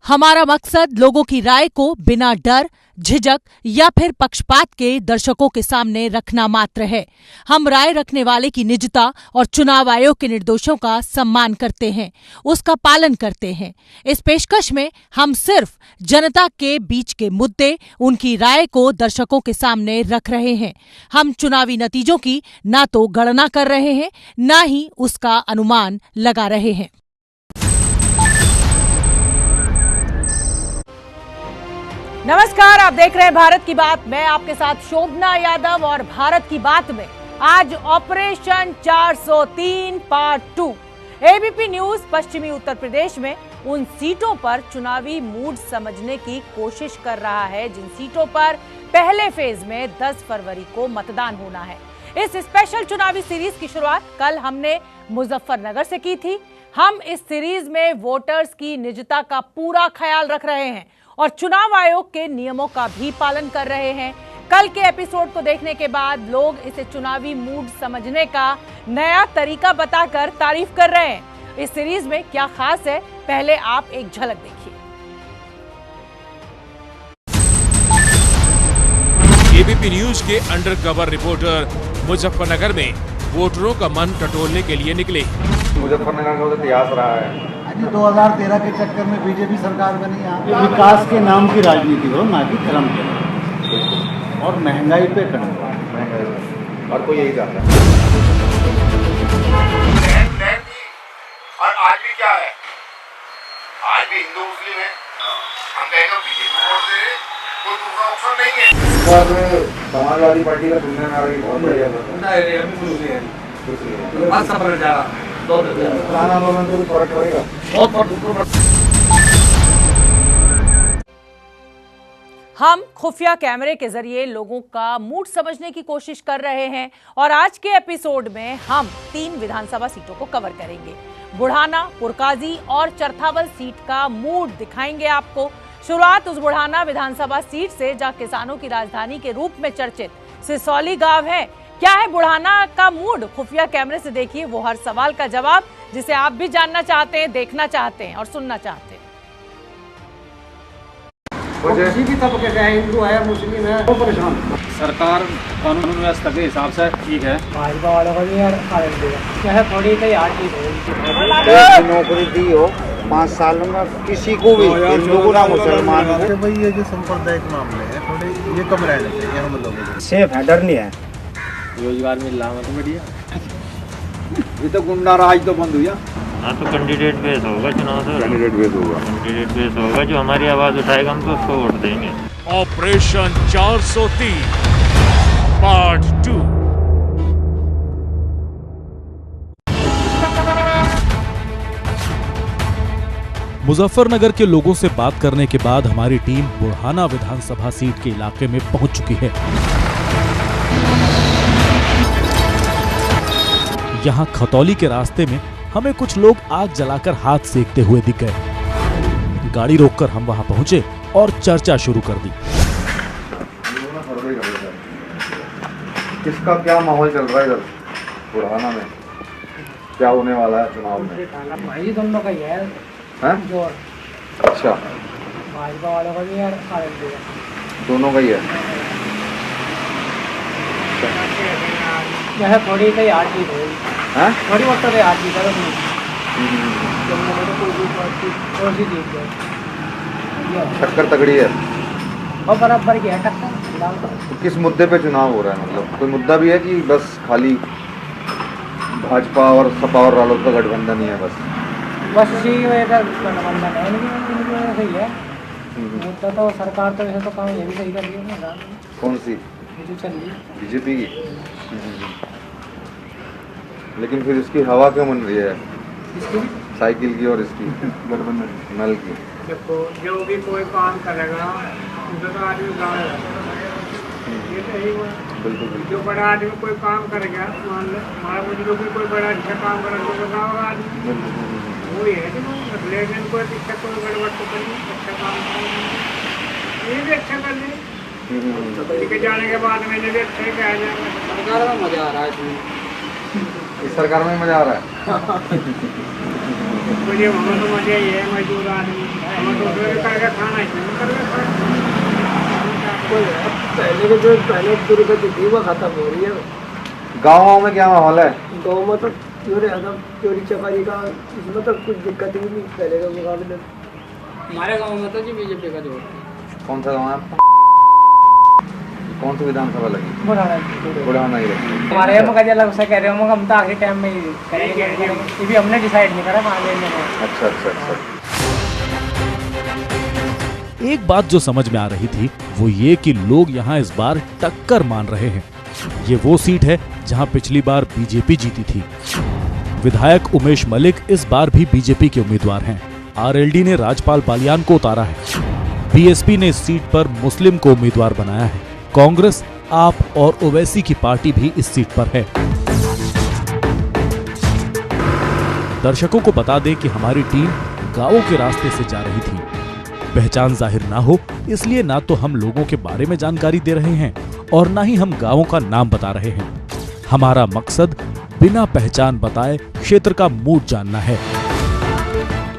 हमारा मकसद लोगों की राय को बिना डर, झिझक या फिर पक्षपात के दर्शकों के सामने रखना मात्र है। हम राय रखने वाले की निजता और चुनाव आयोग के निर्देशों का सम्मान करते हैं, उसका पालन करते हैं। इस पेशकश में हम सिर्फ जनता के बीच के मुद्दे, उनकी राय को दर्शकों के सामने रख रहे हैं। हम चुनावी नतीजों की ना तो गणना कर रहे हैं, ना ही उसका अनुमान लगा रहे हैं। नमस्कार, आप देख रहे हैं भारत की बात। मैं आपके साथ शोभना यादव और भारत की बात में आज ऑपरेशन 403 पार्ट 2। एबीपी न्यूज पश्चिमी उत्तर प्रदेश में उन सीटों पर चुनावी मूड समझने की कोशिश कर रहा है जिन सीटों पर पहले फेज में 10 फरवरी को मतदान होना है। इस स्पेशल चुनावी सीरीज की शुरुआत कल हमने मुजफ्फरनगर से की थी। हम इस सीरीज में वोटर्स की निजता का पूरा ख्याल रख रहे हैं और चुनाव आयोग के नियमों का भी पालन कर रहे हैं। कल के एपिसोड को देखने के बाद लोग इसे चुनावी मूड समझने का नया तरीका बताकर तारीफ कर रहे हैं। इस सीरीज में क्या खास है, पहले आप एक झलक देखिए। एबीपी न्यूज के अंडरकवर रिपोर्टर मुजफ्फरनगर में वोटरों का मन टटोलने के लिए निकले। मुजफ्फरनगर का इतिहास रहा है। 2013 के चक्कर में बीजेपी सरकार बनी। यहाँ विकास के नाम की राजनीति हो, ना कि धर्म के नाम, और महंगाई पे कंट्रोल। और कोई यही चाहता है। और आज भी क्या है, आज भी हिंदू मुस्लिम है। हम कहेंगे बीजेपी वोट दे, कोई दूसरा ऑप्शन नहीं है। समाजवादी पार्टी का सुनने में आ रही बहुत बढ़िया हम खुफिया कैमरे के जरिए लोगों का मूड समझने की कोशिश कर रहे हैं और आज के एपिसोड में हम 3 विधानसभा सीटों को कवर करेंगे। बुढ़ाना, पुरकाजी और चरथावल सीट का मूड दिखाएंगे आपको। शुरुआत उस बुढ़ाना विधानसभा सीट से जहां किसानों की राजधानी के रूप में चर्चित सिसौली गांव है। क्या है बुढ़ाना का मूड? खुफिया कैमरे से देखिए वो हर सवाल का जवाब जिसे आप भी जानना चाहते हैं, देखना चाहते हैं और सुनना चाहते हैं। किसी भी तबके का है, हिंदू है, मुस्लिम है, वो परेशान। सरकार कानून व्यवस्था के हिसाब से ठीक है। भाजपा वालों को भी यार चाहे थोड़ी सी आर्टिक नौकरी दी हो 5 सालों में किसी को भी, हिंदू को ना मुसलमान हो। भाई ये जो सांप्रदायिक मामले हैं थोड़े ये कम रहने चाहिए हम लोगों को। सेफ है, डर नहीं है। रोजगार मिल रहा है तो बढ़िया। ये तो गुंडा राज तो बंद हुआ। हाँ तो कैंडिडेट बेस होगा चुनाव से। कैंडिडेट बेस होगा। कैंडिडेट बेस होगा, जो हमारी आवाज उठाएगा हम तो उसको वोट देंगे। Operation 403 part 2। मुजफ्फरनगर के लोगों से बात करने के बाद हमारी टीम बुढ़ाना विधानसभा सीट के इलाके में पहुंच चुकी है। यहां खतौली के रास्ते में हमें कुछ लोग आग जलाकर हाथ सेकते हुए दिख गए। गाड़ी रोककर हम वहां पहुंचे और चर्चा शुरू कर दी। किसका क्या माहौल चल रहा है इधर बुढ़ाना में? क्या होने वाला है चुनाव में? भाई दोनों का ही है। हैं? अच्छा, भाजपा वालों को भी यार दोनों का ही है। चाहे थोड़ी सी आर्टिक हो, हैं? थोड़ी बहुत तो आर्टिक है। टक्कर तगड़ी है और बराबर की है टक्कर। तो किस मुद्दे पे चुनाव हो रहा है? मतलब कोई मुद्दा भी है कि बस खाली भाजपा और सपा और रालोद का गठबंधन ही है? बस इसी वजह का गठबंधन है, लेकिन वजह से ही है मुद्दा। तो सरकार तो वैसे तो काम ये भी सही कर रही है ना। कौन सी? जो चल रही है बीजेपी की। लेकिन फिर इसकी हवा क्यों बन रही है? इसकी साइकिल की और इसकी गठबंधन नल की। देखो जो भी कोई काम करेगा तो आदमी गाँव ये तो यही हुआ। बिल्कुल। जो बड़ा आदमी कोई काम करेगा, मान लो हमारा बुजुर्ग भी कोई बड़ा अच्छा काम करेगा तो गाँव का आदमी वही है। लेकिन कोई दिक्कत कोई गड़बड़ तो करिए, अच्छा काम करेंगे ये भी अच्छा कर लेंगे। जाने के बाद मैंने भी अच्छा कहा जाएगा। सरकार में मजा आ रहा है। इस सरकार में मजा आ रहा है। उसको लिए हमें तो मजा ही है, मजदूर आदमी हमें तो करके खाना ही करके खाना। पहले के जो पहले दुर्गति थी वो खत्म हो रही है। गाँव में क्या माहौल है? गाँव में तो चोरी चकारी का इसमें तो कुछ दिक्कत ही नहीं पहले के मुकाबले। हमारे गाँव में तो जी बीजेपी का जोर। कौन सा गाँव है आपका? कौन सी विधानसभा लगी? बुढ़ाना ही लगी। हमारे यहाँ का अलग से कह रहे हो, हम तो आखिरी टाइम में ही करेंगे, ये भी हमने डिसाइड नहीं करा कहाँ लेने में। अच्छा अच्छा अच्छा। एक बात जो समझ में आ रही थी वो ये कि लोग यहाँ इस बार टक्कर मान रहे हैं। ये वो सीट है जहाँ पिछली बार बीजेपी जीती थी। विधायक उमेश मलिक इस बार भी बीजेपी के उम्मीदवार हैं। आरएलडी ने राजपाल बालियान को उतारा है। बीएसपी ने इस सीट पर मुस्लिम को उम्मीदवार बनाया है। कांग्रेस, आप और ओवैसी की पार्टी भी इस सीट पर है। दर्शकों को बता दें कि हमारी टीम गांवों के रास्ते से जा रही थी। पहचान जाहिर ना हो इसलिए ना तो हम लोगों के बारे में जानकारी दे रहे हैं और ना ही हम गांवों का नाम बता रहे हैं। हमारा मकसद बिना पहचान बताए क्षेत्र का मूड जानना है।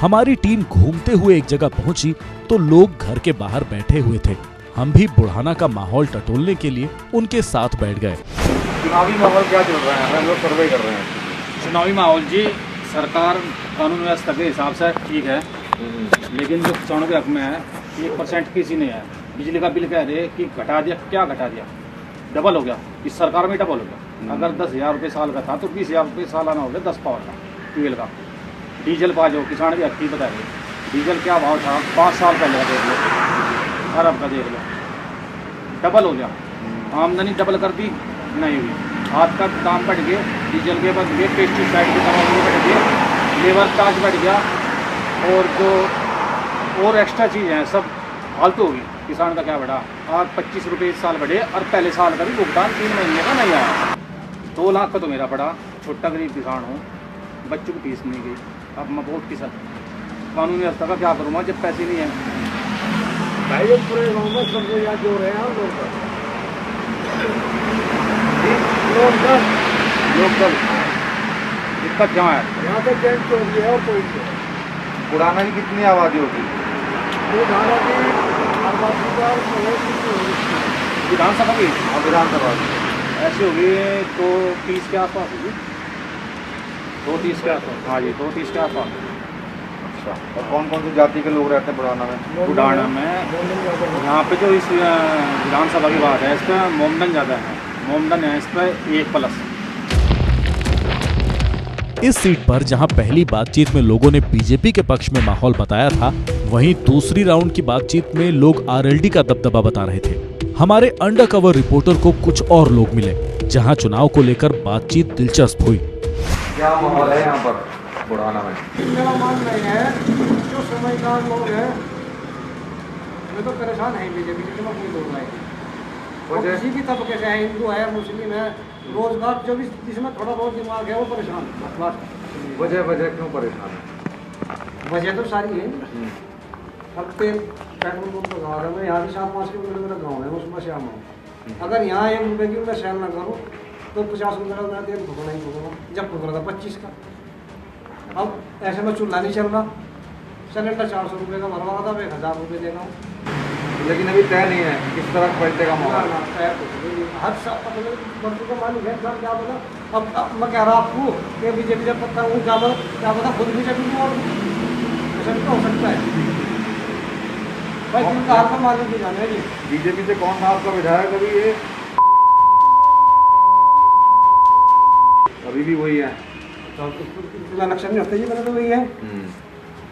हमारी टीम घूमते हुए एक जगह पहुंची तो लोग घर के बाहर बैठे हुए थे। हम भी बुढ़ाना का माहौल टटोलने के लिए उनके साथ बैठ गए। चुनावी माहौल क्या चल रहा है? लोग सर्वे कर रहे हैं। चुनावी माहौल जी, सरकार कानून व्यवस्था के हिसाब से ठीक है, लेकिन जो किसानों के हक में है 1% किसी ने है। बिजली का बिल कह रहे कि घटा दिया, क्या घटा दिया? डबल हो गया, इस सरकार में डबल हो गया। अगर 10,000 रुपये साल का था तो 20,000 रुपये सालाना हो गया 10 पावर का ट्यूबवेल का। डीजल पा जो किसान भी हक बता रहे, डीजल क्या भाव था 5 साल पहले का देख लो, अरब का देख लो, डबल हो गया। आमदनी डबल कर दी नहीं हुई, हाथ का दाम बढ़ गए, डीजल के बढ़ गए, पेस्टिसाइड के दाम बढ़ गए, लेबर चार्ज बढ़ गया, और जो और एक्स्ट्रा चीज़ हैं सब फालतू होगी। किसान का क्या बढ़ा? आज 25 रुपये इस साल बढ़े और पहले साल का भी भुगतान 3 महीने का नहीं आया। 2 लाख का तो मेरा पड़ा, छोटा गरीब किसान हूँ, बच्चों की फीस नहीं गई। अब मैं बहुत किसान कानूनी व्यवस्था का क्या करूँगा जब पैसे नहीं हैं? भाई जब पूरे गाँव में सबको याद जो रहे हैं लोकल दिक्कत क्या है? यहाँ पे जेंट चोरी है और कोई नहीं। बुढ़ाना की कितनी आबादी होगी? विधानसभा की विधानसभा ऐसी होगी तो 30 के आसपास होगी, 230 के आसपास। हाँ जी, 230 के आसपास। अच्छा, और कौन कौन सी जाति के लोग रहते हैं बुढ़ाना में? बुढ़ाना में यहाँ पे जो इस विधानसभा की बात है, इस पर मोमडन ज़्यादा है। मोमडन है इस पर 1+। इस सीट पर जहां पहली बातचीत में लोगों ने बीजेपी के पक्ष में माहौल बताया था, वहीं दूसरी राउंड की बातचीत में लोग आरएलडी का दबदबा बता रहे थे। हमारे अंडरकवर रिपोर्टर को कुछ और लोग मिले जहां चुनाव को लेकर बातचीत दिलचस्प हुई। क्या माहौल है यहाँ पर बुढ़ाना में? मेरा मानना है जो समझदार लोग हैं मैं तो परेशान है बीजेपी से, कोई लोग नहीं। किसी भी तबके से है, हिंदू है, मुस्लिम है, रोजगार जो भी जिसमें थोड़ा बहुत दिमाग है वो परेशान है। वजह क्यों परेशान है? वजह तो सारी है। अब तेल पेट्रोल पंप लगा रहा है, मैं यहाँ से 7-5 किलोमीटर मेरा गाँव है, उसमें से आऊँ। अगर यहाँ 1 रुपये की मैं सेल ना करूँ तो 50 रुपये का मैं तेल फूकना ही फूकूँगा। जब फूक रहा था 25 का, अब ऐसे में चूल्हा नहीं चल रहा, सिलेंडर 400 रुपये का भरवा रहा था, 1000 रुपये देना हूँ। लेकिन अभी तय नहीं है किस तरह पलटेगा माहौल। हर बंदू का मालिक है सर, क्या बोला? अब मैं कह रहा आपको कि बीजेपी जब पता हूँ क्या पता खुद भी चलूँ और ऐसा भी तो हो सकता है भाई। जिनका हाथ का मालिक भी जाने जी। बीजेपी से कौन था आपका विधायक? अभी ये अभी भी वही है। इलेक्शन नहीं होता जी, मैंने तो वही है।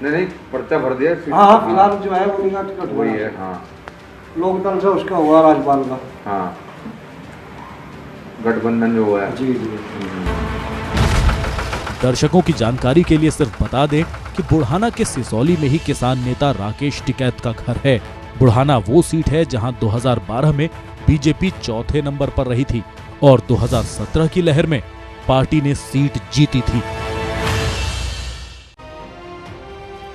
नहीं, पर्चा भर दिया। हाँ, फिलहाल जो है वो टिकट वही है। हाँ, लोकदल से उसका हुआ राज्यपाल का। हाँ, गठबंधन जो हुआ है। जी जी। दर्शकों की जानकारी के लिए सिर्फ बता दें कि बुढ़ाना के सिसौली में ही किसान नेता राकेश टिकैत का घर है। बुढ़ाना वो सीट है जहां 2012 में बीजेपी 4थे नंबर पर रही थी और 2017 की लहर में पार्टी ने सीट जीती थी।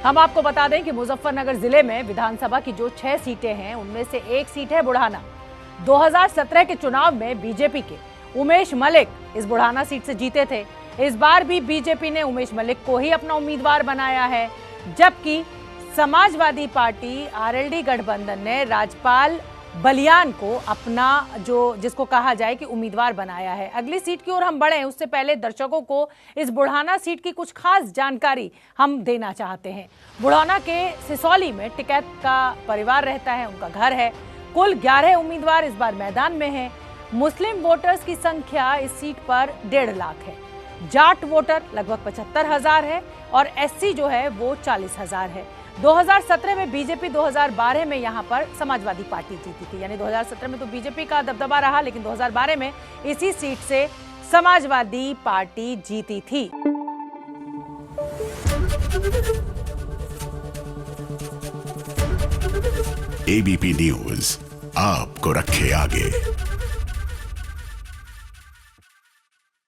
हम आपको बता दें कि मुजफ्फरनगर जिले में विधानसभा की जो 6 सीटें हैं उनमें से एक सीट है बुढ़ाना। 2017 के चुनाव में बीजेपी के उमेश मलिक इस बुढ़ाना सीट से जीते थे। इस बार भी बीजेपी ने उमेश मलिक को ही अपना उम्मीदवार बनाया है, जबकि समाजवादी पार्टी आरएलडी गठबंधन ने राजपाल बलियान को अपना जिसको कहा जाए कि उम्मीदवार बनाया है। अगली सीट की ओर हम बढ़े उससे पहले दर्शकों को इस बुढ़ाना सीट की कुछ खास जानकारी हम देना चाहते हैं। बुढ़ाना के सिसौली में टिकैत का परिवार रहता है, उनका घर है। कुल 11 उम्मीदवार इस बार मैदान में हैं। मुस्लिम वोटर्स की संख्या इस सीट पर 1.5 लाख है। जाट वोटर लगभग 75,000 है और एससी जो है वो 40,000 है। 2017 में बीजेपी, 2012 में यहां पर समाजवादी पार्टी जीती थी। यानी 2017 में तो बीजेपी का दबदबा रहा, लेकिन 2012 में इसी सीट से समाजवादी पार्टी जीती थी। एबीपी न्यूज आपको रखे आगे।